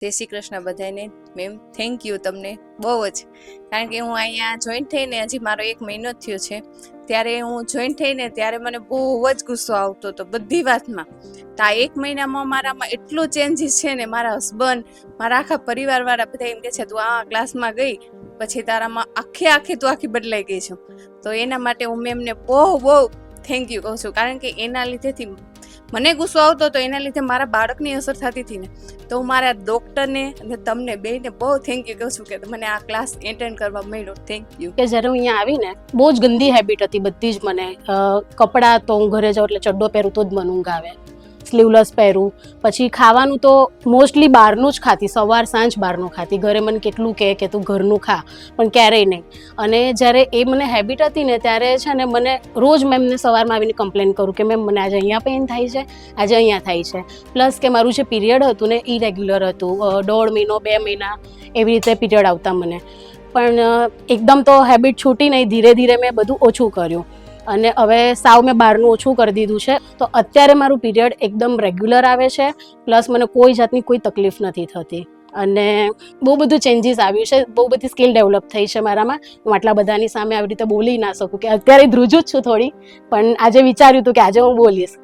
જય શ્રી કૃષ્ણ બધાને. Ma'am thank you તમને બહુ જ, કારણ કે હું અહીંયા જોઈન્ટ થઈને હજી મારો 1 મહિનો જ થયો છે. ત્યારે હું જોઈન્ટ થઈને ત્યારે મને બહુ જ ગુસ્સો આવતો હતો બધી વાતમાં. તો આ 1 મહિનામાં મારામાં એટલો ચેન્જીસ છે ને, મારા હસબન્ડ, મારા આખા પરિવારવાળા બધા એમ કહે છે તું આ ક્લાસમાં ગઈ પછી તારામાં આખી તું આખી બદલાઈ ગઈ છું. તો એના માટે હું મેમને બહુ થેન્ક યુ કહું છું, કારણ કે એના લીધેથી મને ગુસ્સો આવતો હતો, એના લીધે મારા બાળકની અસર થતી હતી ને. તો હું મારા ડૉક્ટરને અને તમને બેને બહુ થેન્ક યુ કહું છું કે મને આ ક્લાસ એટેન્ડ કરવા મળ્યો. Thank you. કે જ્યારે હું અહીંયા આવીને બહુ જ ગંદી હેબિટ હતી બધી જ મને. કપડાં તો હું ઘરે જાઉં એટલે ચડ્ડો પહેરું તો જ મને ઊંઘ આવે, સ્લીવલેસ પહેરું. પછી ખાવાનું તો મોસ્ટલી બહારનું જ ખાતી, સવાર સાંજ બહારનું ખાતી. ઘરે મને કેટલું કહે કે તું ઘરનું ખા, પણ ક્યારેય નહીં. અને જ્યારે એ મને હેબિટ હતી ને ત્યારે છે ને મને રોજ મેમને સવારમાં આવીને કમ્પ્લેન કરું કે મેમ મને આજે અહીંયા પેઇન થાય છે, આજે અહીંયા થાય છે. પ્લસ કે મારું જે પીરિયડ હતું ને ઇરેગ્યુલર હતું, 1.5 મહિનો 2 મહિના એવી રીતે પીરિયડ આવતા મને. પણ એકદમ તો હેબિટ છૂટી નહીં, ધીરે ધીરે મેં બધું ઓછું કર્યું અને હવે સાવ મેં બહારનું ઓછું કરી દીધું છે. તો અત્યારે મારું પીરિયડ એકદમ રેગ્યુલર આવે છે, પ્લસ મને કોઈ જાતની કોઈ તકલીફ નથી થતી. અને બહુ બધું ચેન્જીસ આવ્યું છે, બહુ બધી સ્કિલ ડેવલપ થઈ છે મારામાં. હું આટલા બધાની સામે આવી રીતે બોલી ના શકું, કે અત્યારે ધ્રુજું જ છું થોડી, પણ આજે વિચાર્યું હતું કે આજે હું બોલીશ.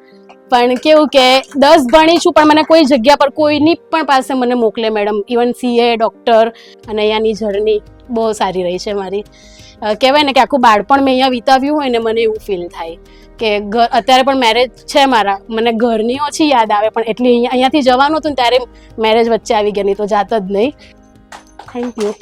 પણ કેવું કે 10 ભણી છું, પણ મને કોઈ જગ્યા પર કોઈની પણ પાસે મને મોકલે મેડમ, ઇવન CA, ડૉક્ટર. અને અહીંયાની જર્ની બહુ સારી રહી છે મારી. કહેવાય ને કે આખું બાળપણ મેં અહીંયા વિતાવ્યું હોય ને, મને એવું ફીલ થાય કે અત્યારે પણ મેરેજ છે મારા, મને ઘરની ઓછી યાદ આવે, પણ એટલી અહીંયાથી જવાનું હતું ને ત્યારે મેરેજ વચ્ચે આવી ગયા, નહીં તો જાત જ નહીં. Thank you.